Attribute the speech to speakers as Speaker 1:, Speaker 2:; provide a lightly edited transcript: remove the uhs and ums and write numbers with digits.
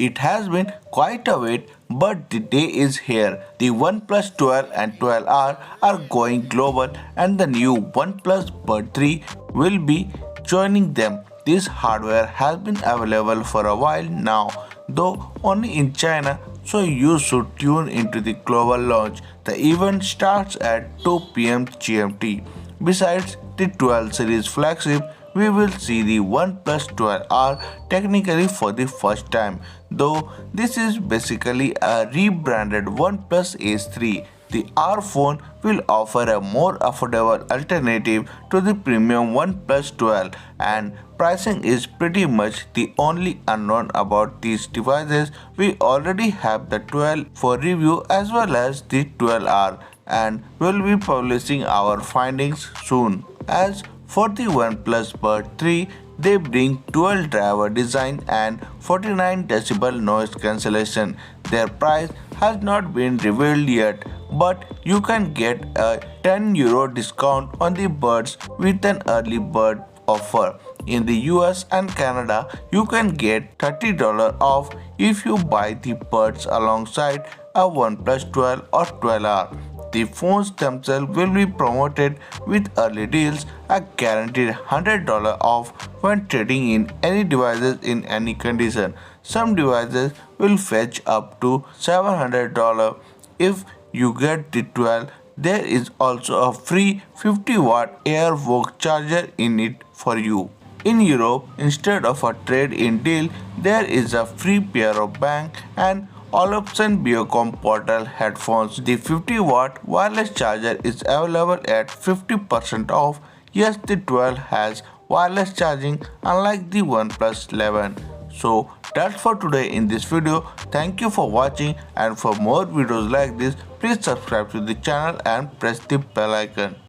Speaker 1: It has been quite a wait, but the day is here. The OnePlus 12 and 12R are going global, and the new OnePlus Bud 3 will be joining them. This hardware has been available for a while now, though only in China, so you should tune into the global launch. The event starts at 2 p.m. GMT. Besides the 12 series flagship, we will see the OnePlus 12R technically for the first time, though this is basically a rebranded OnePlus Ace 3. The R phone will offer a more affordable alternative to the premium OnePlus 12, and pricing is pretty much the only unknown about these devices. We already have the 12 for review as well as the 12R, and will be publishing our findings soon. As for the OnePlus Bud 3, they bring dual driver design and 49 decibel noise cancellation. Their price has not been revealed yet, but you can get a €10 discount on the buds with an early bird offer. In the US and Canada, you can get $30 off if you buy the buds alongside a OnePlus 12 or 12R. The phones themselves will be promoted with early deals, a guaranteed $100 off when trading in any devices in any condition. Some devices will fetch up to $700 if you get the 12. There is also a free 50-watt AirVogue charger in it for you. In Europe, instead of a trade-in deal, there is a free pair of Bang and Olufsen Biocom Portal headphones. The 50-watt wireless charger is available at 50% off. Yes, the 12 has wireless charging unlike the OnePlus 11. So that's for today in this video. Thank you for watching, and for more videos like this, please subscribe to the channel and press the bell icon.